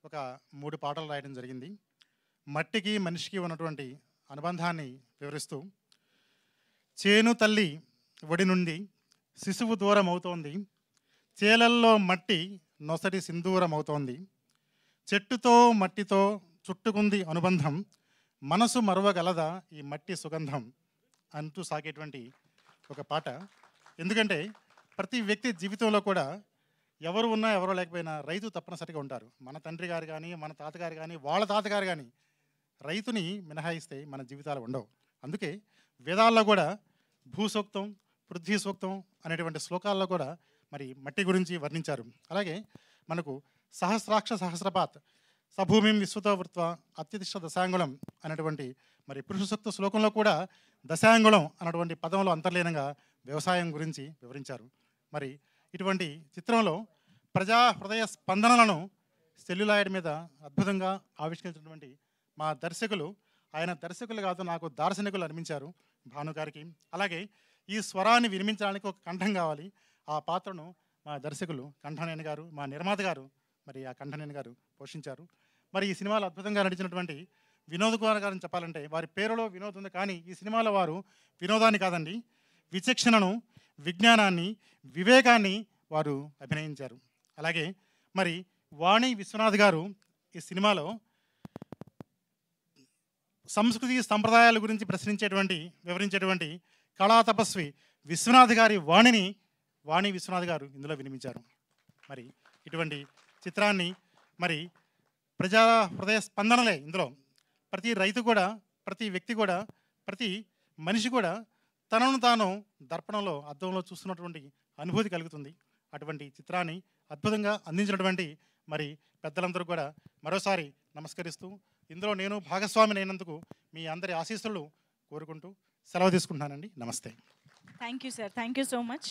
ఒక 3 పాటలు రాయడం జరిగింది. మట్టికి మనిషికి ఉన్నటువంటి అనుబంధాన్ని వివరిస్తూ, చేను తల్లి ఒడి నుండి శిశువు దూరం అవుతోంది, చేలల్లో మట్టి నొసటి సింధూరం అవుతోంది, చెట్టుతో మట్టితో చుట్టుకుంది అనుబంధం, మనసు మరువగలదా ఈ మట్టి సుగంధం అంటూ సాగేటువంటి ఒక పాట. ఎందుకంటే ప్రతి వ్యక్తి జీవితంలో కూడా ఎవరు ఉన్నా ఎవరో లేకపోయినా రైతు తప్పనిసరిగా ఉంటారు. మన తండ్రి గారు కానీ, మన తాతగారు కానీ, వాళ్ళ తాతగారు కానీ రైతుని మినహాయిస్తే మన జీవితాలు ఉండవు. అందుకే వేదాల్లో కూడా భూసూక్తం, పృథ్వీ సూక్తం అనేటువంటి శ్లోకాల్లో కూడా మరి మట్టి గురించి వర్ణించారు. అలాగే మనకు సహస్రాక్ష సహస్రపాత్ సభూమిం విశ్వతో వృత్వ అత్యతిష్ట దశాంగుళం అనేటువంటి మరి పురుష సూక్త శ్లోకంలో కూడా దశాంగుళం అన్నటువంటి పదంలో అంతర్లీనంగా వ్యవసాయం గురించి వివరించారు. మరి ఇటువంటి చిత్రంలో ప్రజా హృదయ స్పందనలను సెల్యులాయిడ్ మీద అద్భుతంగా ఆవిష్కరించినటువంటి మా దర్శకులు, ఆయన దర్శకులు కాదు నాకు దార్శనికులు అనిపించారు భాను గారికి. అలాగే ఈ స్వరాన్ని వినిపించడానికి ఒక కంఠం కావాలి. ఆ పాత్రను మా దర్శకులు కంఠనేని గారు, మా నిర్మాత గారు మరి ఆ కంఠనేని గారు పోషించారు. మరి ఈ సినిమాలో అద్భుతంగా నటించినటువంటి వినోద్ కుమార్ గారిని చెప్పాలంటే వారి పేరులో వినోద్ ఉంది, కానీ ఈ సినిమాలో వారు వినోదాన్ని కాదండి, విచక్షణను, విజ్ఞానాన్ని, వివేకాన్ని వారు అభినయించారు. అలాగే మరి వాణి విశ్వనాథ్ గారు ఈ సినిమాలో సంస్కృతి సంప్రదాయాల గురించి వివరించేటువంటి కళా తపస్వి విశ్వనాథ్ గారి వాణి విశ్వనాథ్ గారు ఇందులో వినిపించారు. మరి ఇటువంటి చిత్రాన్ని మరి ప్రజా హృదయ స్పందనలే ఇందులో ప్రతి రైతు కూడా, ప్రతి వ్యక్తి కూడా, ప్రతి మనిషి కూడా తనను తాను దర్పణంలో అద్దంలో చూస్తున్నటువంటి అనుభూతి కలుగుతుంది. అటువంటి చిత్రాన్ని అద్భుతంగా అందించినటువంటి మరి పెద్దలందరూ కూడా మరోసారి నమస్కరిస్తూ, ఇందులో నేను భాగస్వామిని అయినందుకు మీ అందరి ఆశీస్సులు కోరుకుంటూ సెలవు తీసుకుంటున్నానండి. నమస్తే. Thank you sir, thank you so much.